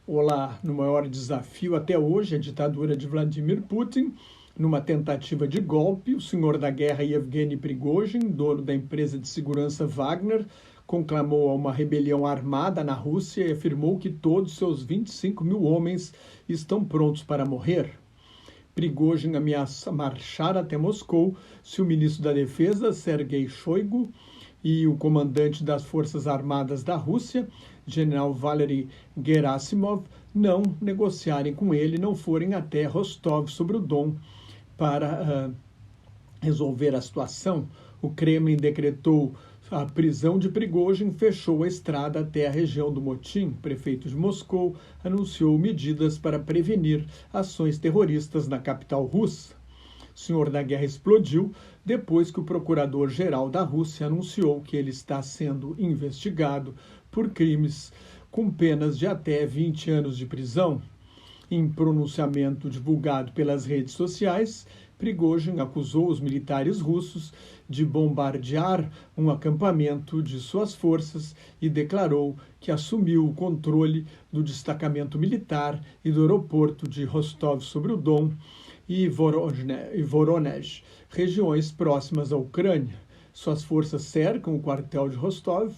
Olá, no maior desafio até hoje, a ditadura de Vladimir Putin, numa tentativa de golpe, o senhor da guerra Yevgeny Prigozhin, dono da empresa de segurança Wagner, conclamou a uma rebelião armada na Rússia e afirmou que todos seus 25 mil homens estão prontos para morrer. Prigozhin ameaça marchar até Moscou se o ministro da Defesa, Sergei Shoigu, e o comandante das Forças Armadas da Rússia, general Valery Gerasimov, não negociarem com ele, não forem até Rostov sobre o Don para resolver a situação. O Kremlin decretou a prisão de Prigozhin, fechou a estrada até a região do Motim. O prefeito de Moscou anunciou medidas para prevenir ações terroristas na capital russa. O senhor da guerra explodiu depois que o procurador-geral da Rússia anunciou que ele está sendo investigado por crimes com penas de até 20 anos de prisão. Em pronunciamento divulgado pelas redes sociais, Prigozhin acusou os militares russos de bombardear um acampamento de suas forças e declarou que assumiu o controle do destacamento militar e do aeroporto de Rostov sobre o Don e Voronezh, regiões próximas à Ucrânia. Suas forças cercam o quartel de Rostov.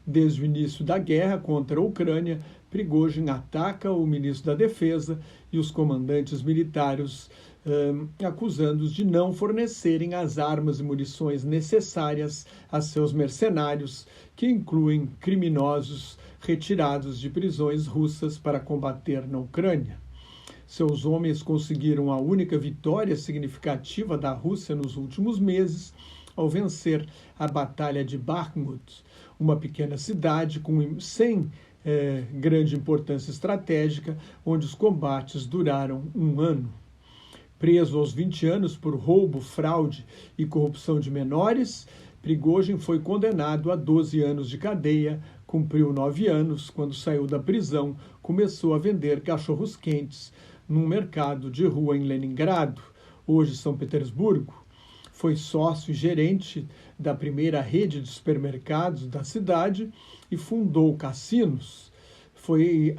Desde o início da guerra contra a Ucrânia, Prigozhin ataca o ministro da Defesa e os comandantes militares, acusando-os de não fornecerem as armas e munições necessárias a seus mercenários, que incluem criminosos retirados de prisões russas para combater na Ucrânia. Seus homens conseguiram a única vitória significativa da Rússia nos últimos meses ao vencer a Batalha de Bakhmut, uma pequena cidade sem grande importância estratégica, onde os combates duraram um ano. Preso aos 20 anos por roubo, fraude e corrupção de menores, Prigozhin foi condenado a 12 anos de cadeia, cumpriu 9 anos. Quando saiu da prisão, começou a vender cachorros-quentes num mercado de rua em Leningrado, hoje São Petersburgo. Foi sócio e gerente da primeira rede de supermercados da cidade e fundou cassinos. Foi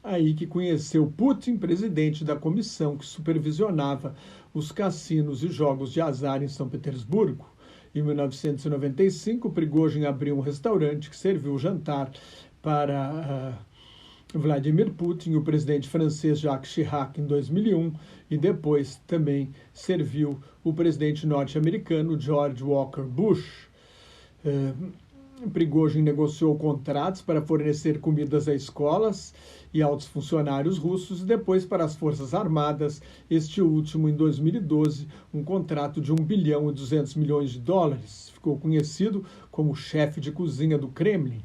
aí que conheceu Putin, presidente da comissão que supervisionava os cassinos e jogos de azar em São Petersburgo. Em 1995, Prigozhin abriu um restaurante que serviu jantar para Vladimir Putin e o presidente francês Jacques Chirac em 2001, e depois também serviu o presidente norte-americano George Walker Bush. Prigozhin negociou contratos para fornecer comidas a escolas e altos funcionários russos e depois para as Forças Armadas, este último em 2012, um contrato de 1 bilhão e 200 milhões de dólares. Ficou conhecido como chefe de cozinha do Kremlin.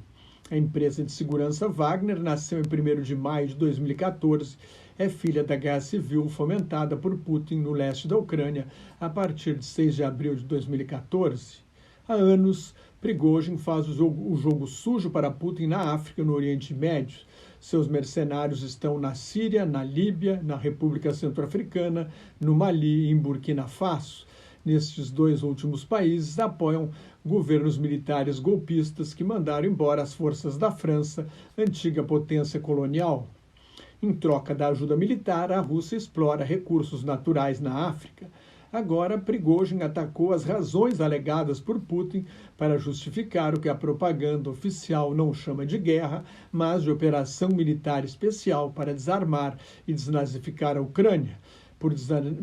A empresa de segurança Wagner nasceu em 1º de maio de 2014, é filha da guerra civil fomentada por Putin no leste da Ucrânia a partir de 6 de abril de 2014. Há anos, Prigozhin faz o jogo sujo para Putin na África e no Oriente Médio. Seus mercenários estão na Síria, na Líbia, na República Centro-Africana, no Mali e em Burkina Faso. Nestes 2 últimos países, apoiam governos militares golpistas que mandaram embora as forças da França, antiga potência colonial. Em troca da ajuda militar, a Rússia explora recursos naturais na África. Agora, Prigozhin atacou as razões alegadas por Putin para justificar o que a propaganda oficial não chama de guerra, mas de operação militar especial para desarmar e desnazificar a Ucrânia.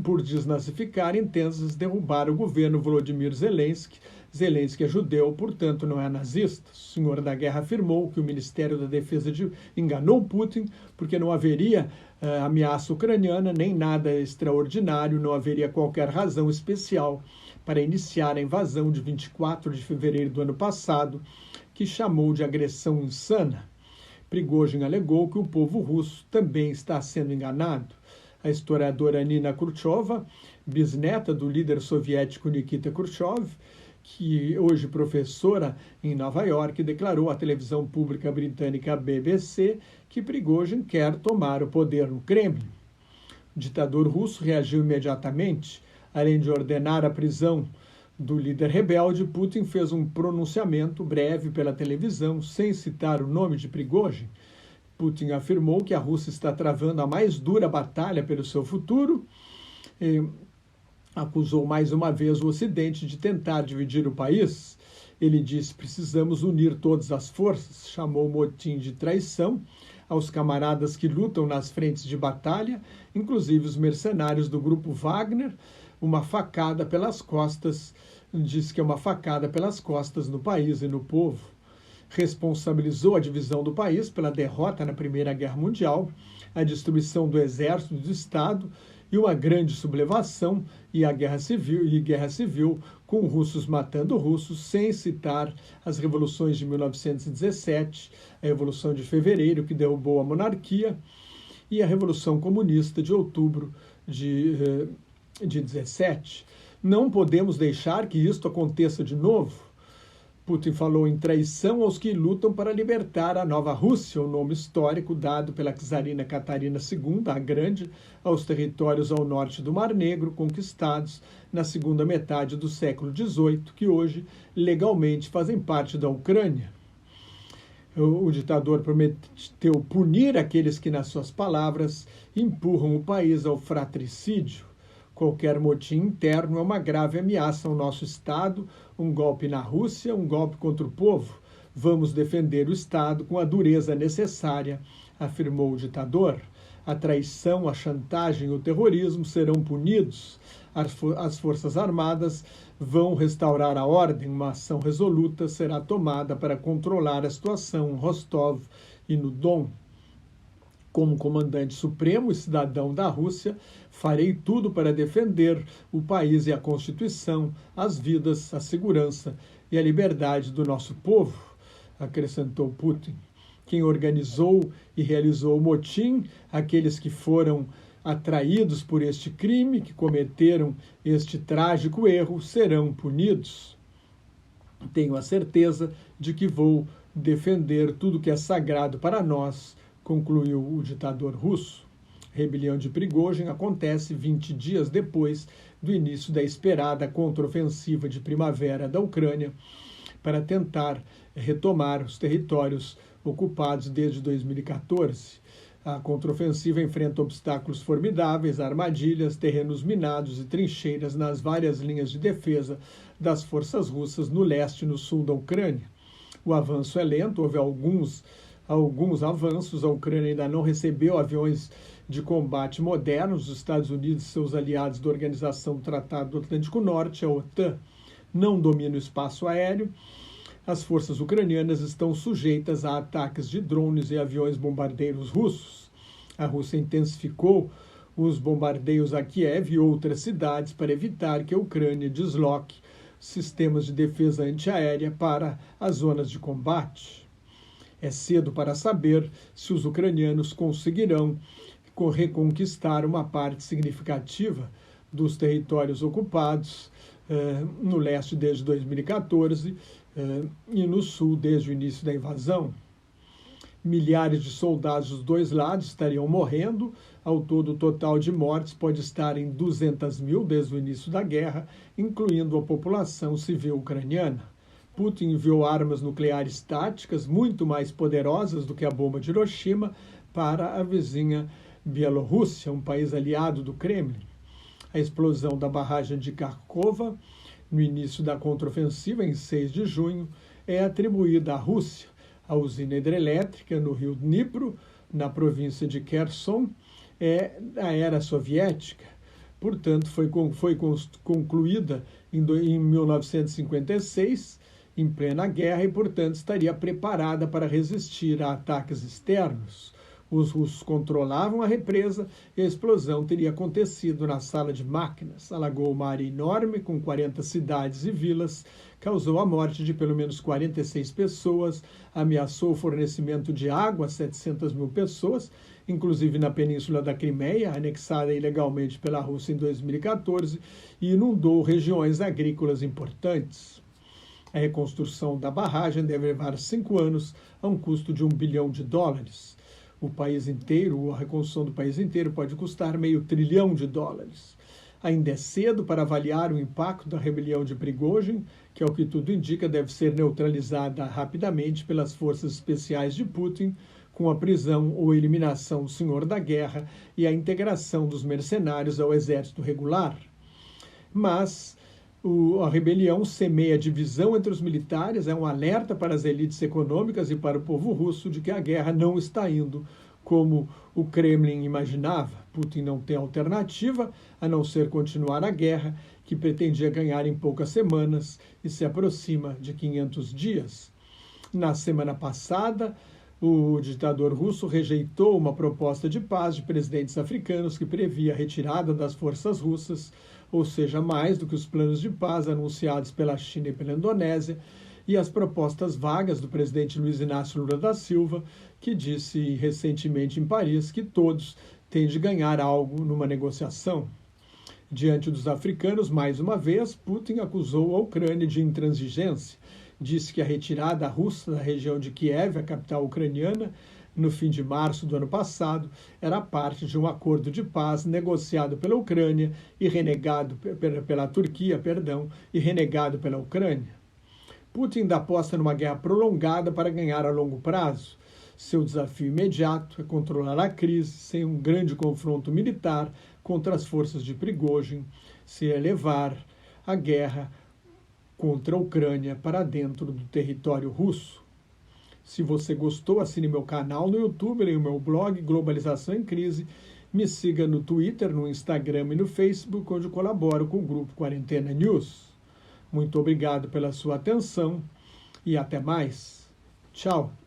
Por desnazificar, intenta derrubar o governo Volodymyr Zelensky. Zelensky é judeu, portanto não é nazista. O senhor da guerra afirmou que o Ministério da Defesa enganou Putin porque não haveria ameaça ucraniana, nem nada extraordinário, não haveria qualquer razão especial para iniciar a invasão de 24 de fevereiro do ano passado, que chamou de agressão insana. Prigozhin alegou que o povo russo também está sendo enganado. A historiadora Nina Khrushcheva, bisneta do líder soviético Nikita Khrushchev, que hoje professora em Nova York, declarou à televisão pública britânica BBC que Prigozhin quer tomar o poder no Kremlin. O ditador russo reagiu imediatamente. Além de ordenar a prisão do líder rebelde, Putin fez um pronunciamento breve pela televisão, sem citar o nome de Prigozhin, Putin afirmou que a Rússia está travando a mais dura batalha pelo seu futuro e acusou mais uma vez o Ocidente de tentar dividir o país. Ele disse: precisamos unir todas as forças, chamou o motim de traição aos camaradas que lutam nas frentes de batalha, inclusive os mercenários do grupo Wagner, uma facada pelas costas, diz que é uma facada pelas costas no país e no povo. Responsabilizou a divisão do país pela derrota na Primeira Guerra Mundial, a destruição do exército do Estado e uma grande sublevação e guerra civil, com russos matando russos, sem citar as revoluções de 1917, a Revolução de Fevereiro, que derrubou a monarquia, e a Revolução Comunista de outubro de 17. Não podemos deixar que isto aconteça de novo. Putin falou em traição aos que lutam para libertar a Nova Rússia, o nome histórico dado pela czarina Catarina II, a Grande, aos territórios ao norte do Mar Negro, conquistados na segunda metade do século XVIII, que hoje legalmente fazem parte da Ucrânia. O ditador prometeu punir aqueles que, nas suas palavras, empurram o país ao fratricídio. Qualquer motim interno é uma grave ameaça ao nosso Estado, um golpe na Rússia, um golpe contra o povo. Vamos defender o Estado com a dureza necessária, afirmou o ditador. A traição, a chantagem e o terrorismo serão punidos. As Forças Armadas vão restaurar a ordem. Uma ação resoluta será tomada para controlar a situação em Rostov e no Don. Como comandante supremo e cidadão da Rússia, farei tudo para defender o país e a Constituição, as vidas, a segurança e a liberdade do nosso povo, acrescentou Putin. Quem organizou e realizou o motim, aqueles que foram atraídos por este crime, que cometeram este trágico erro, serão punidos. Tenho a certeza de que vou defender tudo que é sagrado para nós, concluiu o ditador russo. A rebelião de Prigozhin acontece 20 dias depois do início da esperada contraofensiva de primavera da Ucrânia para tentar retomar os territórios ocupados desde 2014. A contraofensiva enfrenta obstáculos formidáveis, armadilhas, terrenos minados e trincheiras nas várias linhas de defesa das forças russas no leste e no sul da Ucrânia. O avanço é lento, houve alguns avanços. A Ucrânia ainda não recebeu aviões de combate modernos. Os Estados Unidos e seus aliados da Organização do Tratado do Atlântico Norte, a OTAN, não dominam o espaço aéreo. As forças ucranianas estão sujeitas a ataques de drones e aviões bombardeiros russos. A Rússia intensificou os bombardeios a Kiev e outras cidades para evitar que a Ucrânia desloque sistemas de defesa antiaérea para as zonas de combate. É cedo para saber se os ucranianos conseguirão reconquistar uma parte significativa dos territórios ocupados no leste desde 2014 e no sul desde o início da invasão. Milhares de soldados dos dois lados estariam morrendo. Ao todo, o total de mortes pode estar em 200 mil desde o início da guerra, incluindo a população civil ucraniana. Putin enviou armas nucleares táticas muito mais poderosas do que a bomba de Hiroshima para a vizinha Bielorrússia, um país aliado do Kremlin. A explosão da barragem de Kakhovka, no início da contraofensiva, em 6 de junho, é atribuída à Rússia. A usina hidrelétrica no rio Dnipro, na província de Kherson, é da era soviética. Portanto, foi concluída em 1956, em plena guerra, e, portanto, estaria preparada para resistir a ataques externos. Os russos controlavam a represa e a explosão teria acontecido na sala de máquinas. Alagou uma área enorme, com 40 cidades e vilas, causou a morte de pelo menos 46 pessoas, ameaçou o fornecimento de água a 700 mil pessoas, inclusive na Península da Crimeia, anexada ilegalmente pela Rússia em 2014, e inundou regiões agrícolas importantes. A reconstrução da barragem deve levar 5 anos a um custo de $1 bilhão. O país inteiro, a reconstrução do país inteiro, pode custar $500 bilhão. Ainda é cedo para avaliar o impacto da rebelião de Prigozhin, que, ao que tudo indica, deve ser neutralizada rapidamente pelas forças especiais de Putin, com a prisão ou eliminação do senhor da guerra e a integração dos mercenários ao exército regular. Mas a rebelião semeia divisão entre os militares, é um alerta para as elites econômicas e para o povo russo de que a guerra não está indo como o Kremlin imaginava. Putin não tem alternativa a não ser continuar a guerra, que pretendia ganhar em poucas semanas e se aproxima de 500 dias. Na semana passada, o ditador russo rejeitou uma proposta de paz de presidentes africanos que previa a retirada das forças russas, ou seja, mais do que os planos de paz anunciados pela China e pela Indonésia, e as propostas vagas do presidente Luiz Inácio Lula da Silva, que disse recentemente em Paris que todos têm de ganhar algo numa negociação. Diante dos africanos, mais uma vez, Putin acusou a Ucrânia de intransigência. Disse que a retirada russa da região de Kiev, a capital ucraniana, no fim de março do ano passado, era parte de um acordo de paz negociado pela Ucrânia e renegado pela Turquia, e renegado pela Ucrânia. Putin ainda aposta numa guerra prolongada para ganhar a longo prazo. Seu desafio imediato é controlar a crise sem um grande confronto militar contra as forças de Prigozhin, se elevar a guerra contra a Ucrânia para dentro do território russo. Se você gostou, assine meu canal no YouTube e o meu blog Globalização em Crise. Me siga no Twitter, no Instagram e no Facebook, onde colaboro com o grupo Quarentena News. Muito obrigado pela sua atenção e até mais. Tchau!